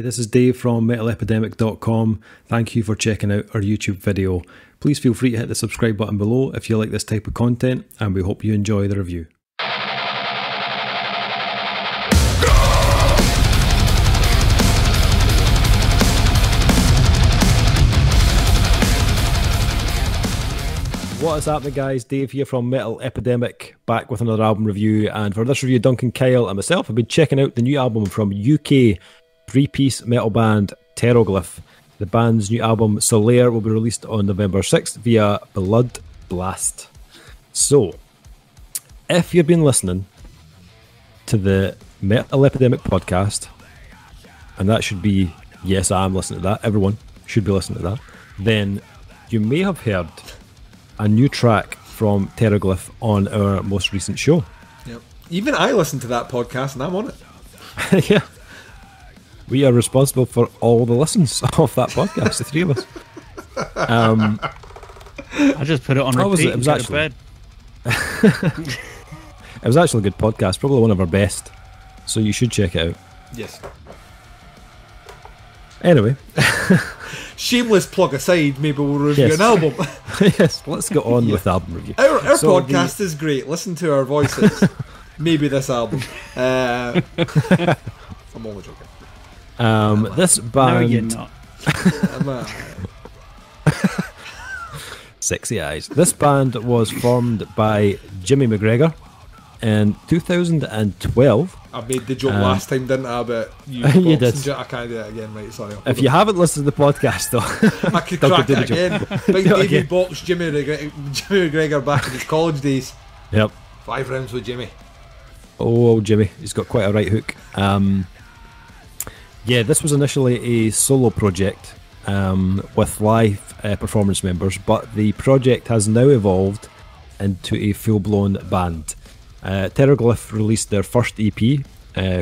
Hey, this is Dave from metalepidemic.com. Thank you for checking out our YouTube video. Please feel free to hit the subscribe button below if you like this type of content, and we hope you enjoy the review. What is happening, guys? Dave here from Metal Epidemic, back with another album review. And for this review, Duncan Kyle and myself have been checking out the new album from UK three-piece metal band Pteroglyph. The band's new album Solaire will be released on November 6th via Blood Blast. So, if you've been listening to the Metal Epidemic podcast, and that should be, yes, I am listening to that, everyone should be listening to that, then you may have heard a new track from Pteroglyph on our most recent show. Yep. Even I listened to that podcast and I'm on it. Yeah. We are responsible for all the listens of that podcast, the three of us. I just put it on repeat. It was actually it was actually a good podcast, probably one of our best. So you should check it out. Yes. Anyway. Shameless plug aside, maybe we'll review an album. Yes, let's go on with the album review. Our podcast is great. Listen to our voices. Maybe this album. I'm only joking. This band... No, you're not. Sexy eyes. This band was formed by Jimmy McGregor in 2012. I made the joke last time, didn't I? But you did. I can't do it again, right? Sorry. If you haven't listened to the podcast, though, I could crack it again. Big Davey boxed Jimmy McGregor back in his college days. Yep. 5 rounds with Jimmy. Oh, old Jimmy. He's got quite a right hook. Yeah, this was initially a solo project with live performance members, but the project has now evolved into a full-blown band. Pteroglyph released their first EP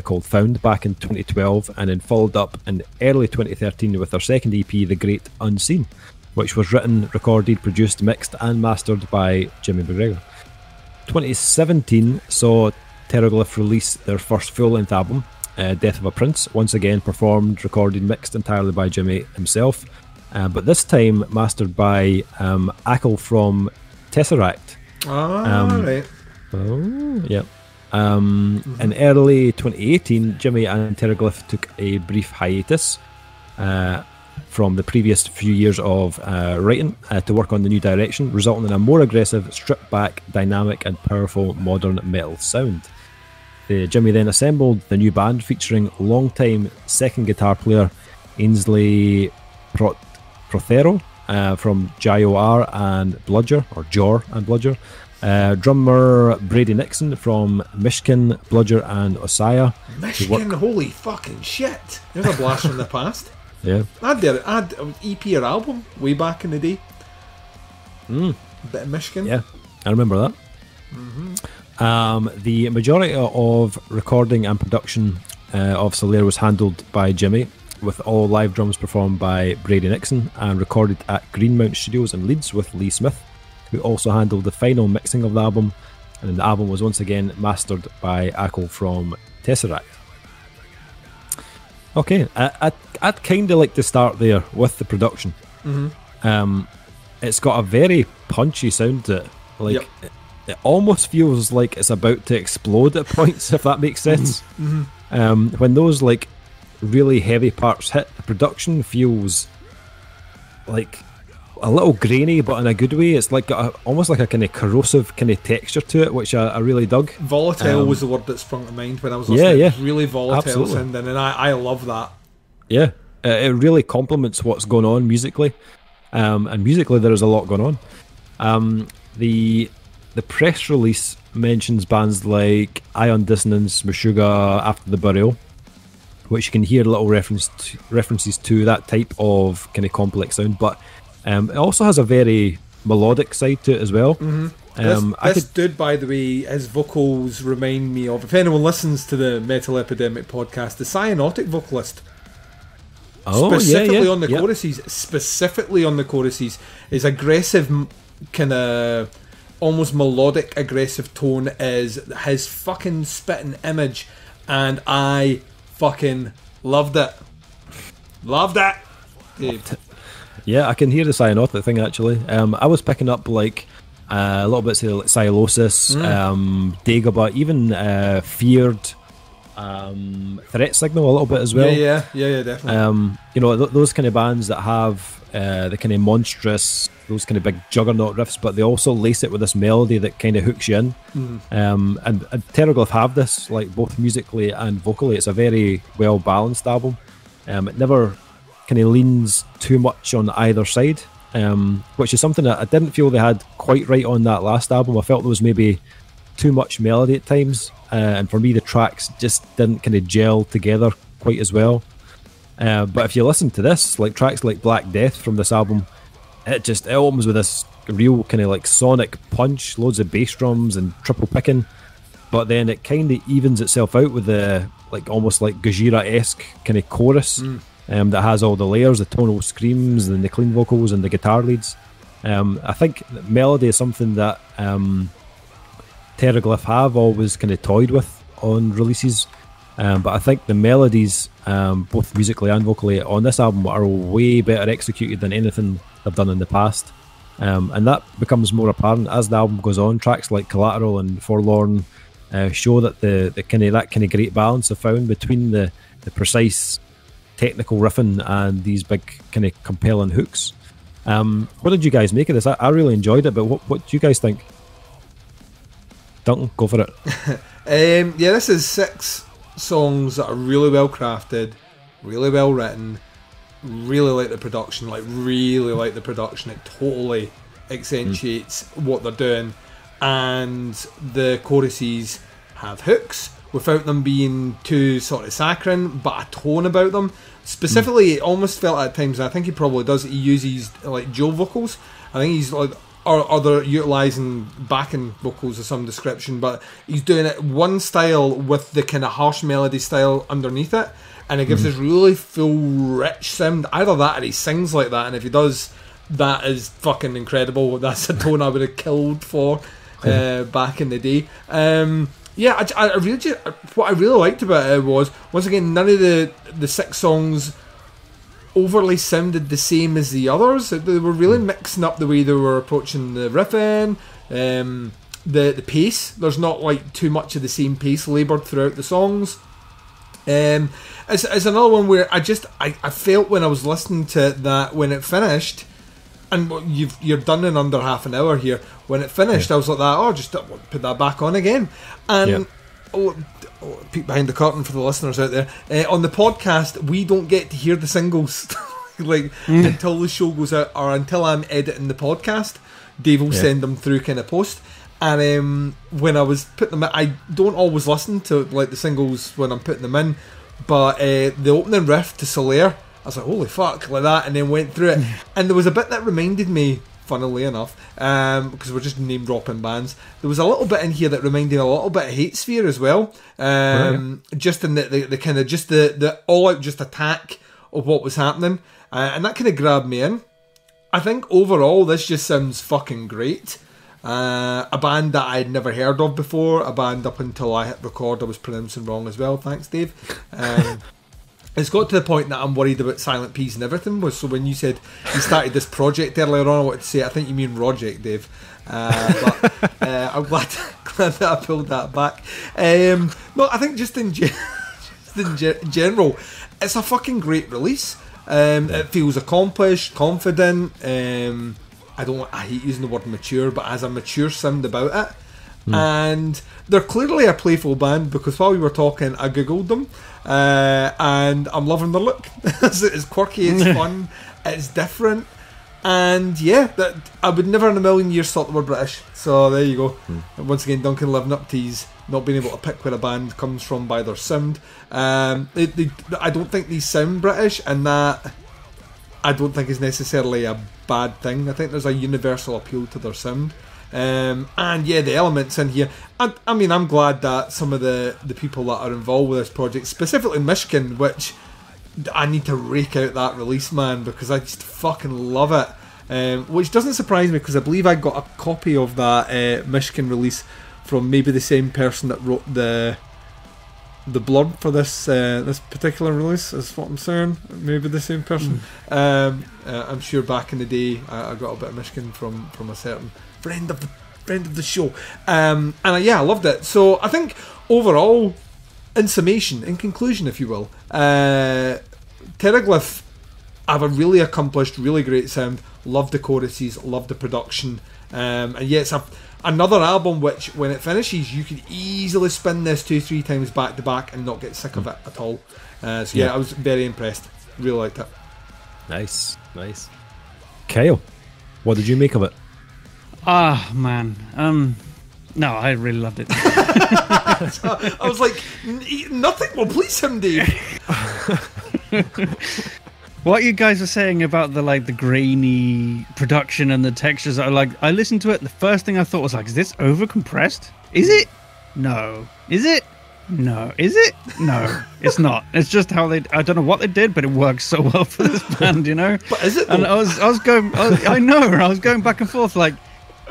called Found back in 2012, and then followed up in early 2013 with their second EP, The Great Unseen, which was written, recorded, produced, mixed and mastered by Jimmy McGregor. 2017 saw Pteroglyph release their first full-length album, Death of a Prince, once again performed, recorded, mixed entirely by Jimmy himself, but this time mastered by Ackle from Tesseract. Right. Oh, yeah. In early 2018, Jimmy and Pteroglyph took a brief hiatus from the previous few years of writing to work on the new direction, resulting in a more aggressive, stripped-back, dynamic and powerful modern metal sound. Jimmy then assembled the new band featuring long-time second guitar player Ainsley Prothero from Jor and Bludger, or Jor and Bludger, drummer Brady Nixon from Mishkin, Bludger and Osaya. Mishkin, holy fucking shit. There's a blast from the past. Yeah. I'd an EP or album way back in the day. Bit of Mishkin. Yeah, I remember that. The majority of recording and production of Solaire was handled by Jimmy, with all live drums performed by Brady Nixon and recorded at Greenmount Studios in Leeds with Lee Smith, who also handled the final mixing of the album, and the album was once again mastered by Ackle from Tesseract. Okay, I'd kind of like to start there with the production. It's got a very punchy sound to it. Like, it almost feels like it's about to explode at points, if that makes sense. When those like really heavy parts hit, the production feels like a little grainy, but in a good way. It's like almost like a kind of corrosive kind of texture to it, which I really dug. Volatile was the word that sprung to mind when I was listening. It's really volatile sounding, and I love that. Yeah, it really complements what's going on musically, and musically there is a lot going on. The press release mentions bands like Dissonance, Meshuggah, After the Burial, which you can hear little references to that type of kind of complex sound, but it also has a very melodic side to it as well. This dude, by the way, his vocals remind me of, if anyone listens to the Metal Epidemic podcast, the Cyanotic vocalist. Specifically on the choruses, his aggressive kind of almost melodic aggressive tone is his fucking spitting image, and I fucking loved it. Loved it. Dave. Yeah, I can hear the cyanotic thing actually. I was picking up like a little bit of Sylosis, Dagoba, even Feared, Threat Signal a little bit as well. Yeah, definitely. You know, those kind of bands that have the kind of monstrous, those kind of big juggernaut riffs, but they also lace it with this melody that kind of hooks you in. And Pteroglyph have this, like both musically and vocally. It's a very well balanced album. It never kind of leans too much on either side, which is something that I didn't feel they had quite right on that last album. I felt there was maybe too much melody at times, and for me the tracks just didn't kind of gel together quite as well. But if you listen to this, like tracks like Black Death from this album, it opens with this real kind of like sonic punch, loads of bass drums and triple picking, but then it kind of evens itself out with the like almost like Gojira-esque kind of chorus that has all the layers, the tonal screams and the clean vocals and the guitar leads. I think melody is something that Pteroglyph have always kind of toyed with on releases, but I think the melodies, both musically and vocally, on this album are way better executed than anything they've done in the past, and that becomes more apparent as the album goes on. Tracks like Collateral and Forlorn show that the kind of great balance are found between the precise technical riffing and these big kind of compelling hooks. What did you guys make of this? I really enjoyed it, but what do you guys think? Duncan, go for it. Yeah, this is 6 songs that are really well crafted, really well written. Really like the production. It totally accentuates what they're doing, and the choruses have hooks without them being too sort of saccharine, but a tone about them. Specifically, it almost felt at times, and I think he probably does, he uses like dual vocals. I think he's like, or they're utilising backing vocals of some description, but he's doing it one style with the kind of harsh melody style underneath it, and it gives this really full, rich sound. Either that or he sings like that, and if he does, that is fucking incredible. That's a tone I would have killed for back in the day. Yeah, I really, what I really liked about it was, once again, none of the 6 songs overly sounded the same as the others. They were really mixing up the way they were approaching the riffing, the pace. There's not like too much of the same pace laboured throughout the songs. It's another one where I felt when I was listening to it that when it finished, and you're done in under half an hour here. When it finished, I was like that. Just put that back on again. And peek behind the curtain for the listeners out there. On the podcast, we don't get to hear the singles until the show goes out, or until I'm editing the podcast. Dave will send them through kind of post. And when I was putting them in, I don't always listen to like the singles when I'm putting them in. But the opening riff to Solaire, I was like, holy fuck, like that, and then went through it. And there was a bit that reminded me, funnily enough, because we're just name dropping bands, there was a little bit in here that reminded me a little bit of Hate Sphere as well. Just in the kind of just the all out just attack of what was happening, and that kind of grabbed me in. I think overall this just sounds fucking great. A band that I'd never heard of before, a band up until I hit record I was pronouncing wrong as well, thanks Dave. It's got to the point that I'm worried about Silent P's and everything. So when you said you started this project earlier on, I wanted to say I think you mean Project, Dave. But I'm glad that I pulled that back. No, I think just in general, it's a fucking great release. It feels accomplished, confident. I hate using the word mature, but has a mature sound about it. And they're clearly a playful band, because while we were talking I googled them, and I'm loving their look. It's quirky, it's fun, it's different, and that I would never in a million years thought they were British. So there you go. Once again, Duncan living up to his not being able to pick where a band comes from by their sound. I don't think these sound British, and that I don't think is necessarily a bad thing. I think there's a universal appeal to their sound. And the elements in here, I mean, I'm glad that some of the people that are involved with this project, specifically Meshuggah, which I need to rake out that release, man, because I just fucking love it, which doesn't surprise me, because I believe I got a copy of that Meshuggah release from maybe the same person that wrote the the blurb for this this particular release is what I'm saying. Maybe the same person. I'm sure back in the day I got a bit of Michigan from a certain friend of the show, and I loved it. So I think overall, in summation, in conclusion, if you will, Pteroglyph have a really accomplished, really great sound. Love the choruses, love the production, and yeah, it's another album which, when it finishes, you could easily spin this 2-3 times back to back and not get sick of it at all. So yeah, I was very impressed. Really liked it. Nice. Kyle, what did you make of it? Ah, man. No, I really loved it. I was like, nothing will please him, Dave. What you guys were saying about the grainy production and the textures, I listened to it. The first thing I thought was is this over compressed? Is it? No. Is it? No. Is it? No. It's not. It's just how I don't know what they did, but it works so well for this band, you know. But is it? Though? And I was going back and forth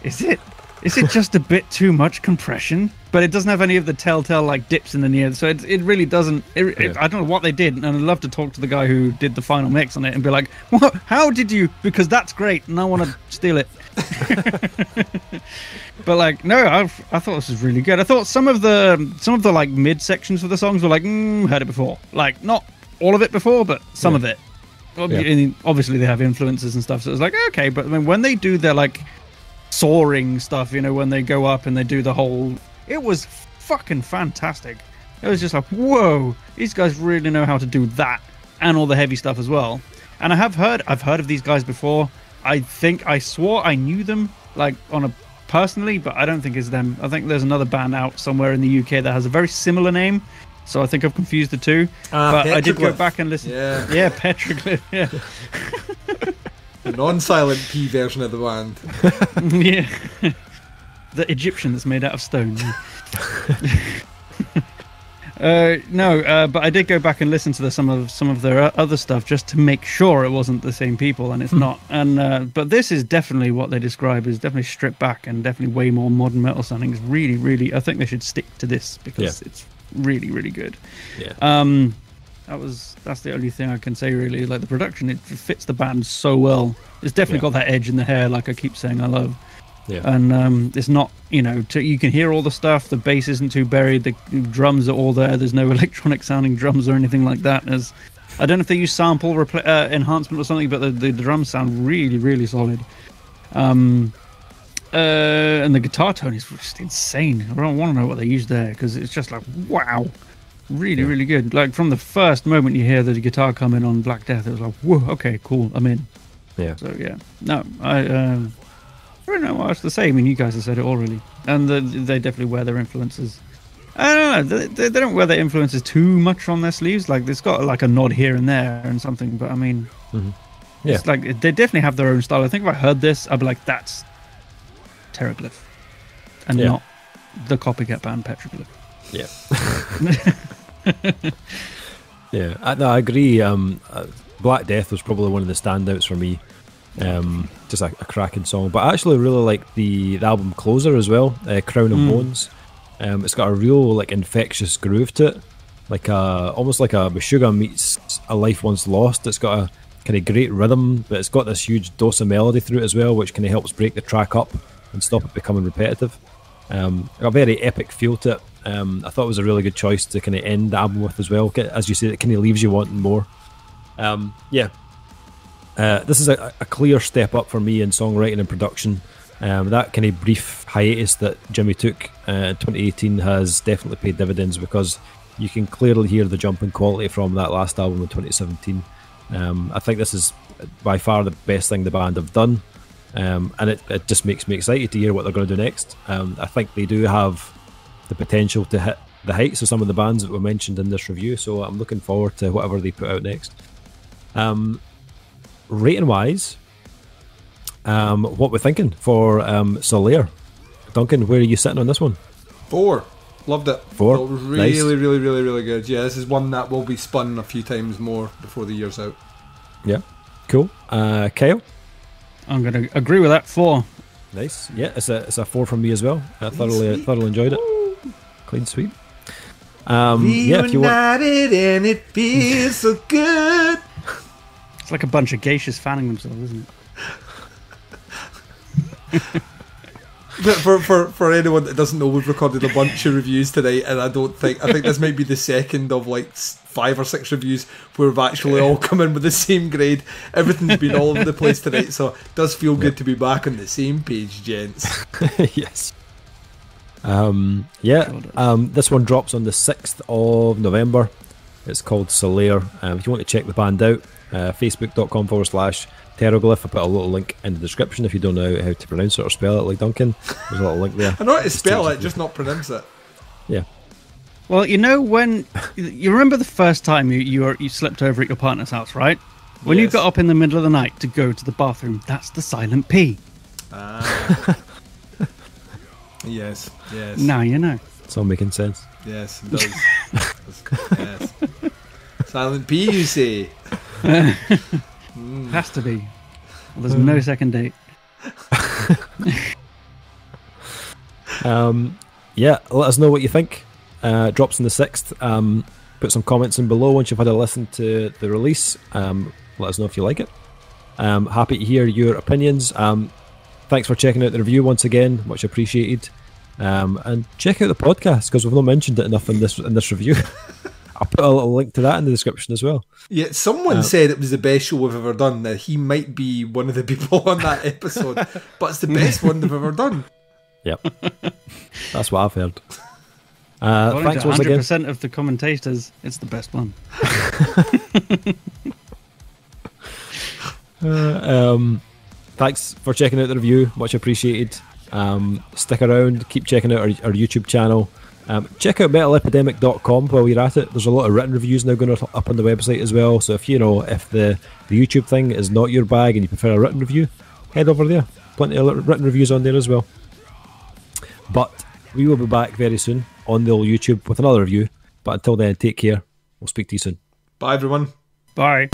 is it? Is it just a bit too much compression? But it doesn't have any of the telltale dips in the near, so it really doesn't. I don't know what they did, and I'd love to talk to the guy who did the final mix on it and be like, "What? How did you?" Because that's great, and I want to steal it. But no, I thought this was really good. I thought some of the mid sections of the songs were heard it before. Not all of it before, but some of it. Obviously, they have influences and stuff, so it was okay. But I mean, when they do their soaring stuff, when they go up and they do the whole, it was fucking fantastic. It was just whoa, these guys really know how to do that, and all the heavy stuff as well. And I've heard of these guys before. I think I swore I knew them personally, but I don't think it's them. I think there's another band out somewhere in the UK that has a very similar name, so I think I've confused the two. But I did go back and listen. Yeah, Pteroglyph. Yeah. The non-silent P version of the band. Yeah. The Egyptian that's made out of stone. But I did go back and listen to some of their other stuff just to make sure it wasn't the same people, and it's not. And but this is definitely what they describe as definitely stripped back and definitely way more modern metal sounding. It's really, really, I think they should stick to this because it's really, really good. Yeah. That's the only thing I can say really. The production, it fits the band so well. It's definitely got that edge in the hair, like I keep saying I love. Yeah. And it's not, you can hear all the stuff. The bass isn't too buried. The drums are all there. There's no electronic sounding drums or anything like that. I don't know if they use sample enhancement or something, but the drums sound really, really solid. And the guitar tone is just insane. I don't want to know what they used there because it's just wow. Really, really good. From the first moment you hear the guitar come in on Black Death, it was whoa, okay, cool, I'm in. Yeah. So, yeah. No, I don't know what else to say. I mean, you guys have said it all, really. And they definitely wear their influences. I don't know. They don't wear their influences too much on their sleeves. There's got a nod here and there and something, but I mean, it's they definitely have their own style. I think if I heard this, I'd be like, that's Pteroglyph. And not the copycat band Pteroglyph. Yeah. Yeah, I agree. Black Death was probably one of the standouts for me. Just a cracking song, but I actually really like the album closer as well, Crown of Bones. It's got a real infectious groove to it, almost like a Meshuggah meets A Life Once Lost. It's got a kind of great rhythm, but it's got this huge dose of melody through it as well, which kind of helps break the track up and stop it becoming repetitive. Got a very epic feel to it. I thought it was a really good choice to kind of end the album with as well. As you said, it kind of leaves you wanting more. This is a clear step up for me in songwriting and production. That kind of brief hiatus that Jimmy took in 2018 has definitely paid dividends because you can clearly hear the jump in quality from that last album in 2017. I think this is by far the best thing the band have done, and it just makes me excited to hear what they're going to do next. I think they do have the potential to hit the heights of some of the bands that were mentioned in this review, so I'm looking forward to whatever they put out next. Rating wise, what we're thinking for Solaire. Duncan, where are you sitting on this one? 4. Loved it. 4. It was really, really, really, really good. Yeah, this is one that will be spun a few times more before the year's out. Yeah, cool. Kyle? I'm going to agree with that. 4. Nice. Yeah, it's a 4 from me as well. I thoroughly enjoyed it. Clean sweep. If you want, and it feels so good. It's like a bunch of geishas fanning themselves, isn't it? But for anyone that doesn't know, we've recorded a bunch of reviews tonight, and I think this might be the second of like 5 or 6 reviews where we've actually all come in with the same grade. Everything's been all over the place tonight, so it does feel good to be back on the same page, gents. Yes. This one drops on the 6th of November. It's called Solaire. If you want to check the band out, facebook.com/Pteroglyph. I put a little link in the description if you don't know how to pronounce it or spell it like Duncan. There's a little link there. I know how to spell it, just not pronounce it. Yeah. Well, you know, when you remember the first time you slept over at your partner's house, right? When you got up in the middle of the night to go to the bathroom, that's the silent P. Yes. Now you know. It's all making sense. Yes, it does. Yes. Silent P, you say? Has to be. Well, there's no second date. Let us know what you think. Drops on the 6th. Put some comments in below once you've had a listen to the release. Let us know if you like it. Happy to hear your opinions. Thanks for checking out the review once again, much appreciated. And check out the podcast because we've not mentioned it enough in this review. I'll put a little link to that in the description as well. Yeah, someone said it was the best show we've ever done. Now, he might be one of the people on that episode, but it's the best one they've ever done. Yep, that's what I've heard. Thanks once again. 100% of the commentators, it's the best one. Thanks for checking out the review, much appreciated. Stick around, keep checking out our YouTube channel. Check out metalepidemic.com while you're at it. There's a lot of written reviews now going up on the website as well, so if the YouTube thing is not your bag and you prefer a written review, head over there. Plenty of written reviews on there as well. But we will be back very soon on the old YouTube with another review, but until then, take care. We'll speak to you soon. Bye everyone. Bye.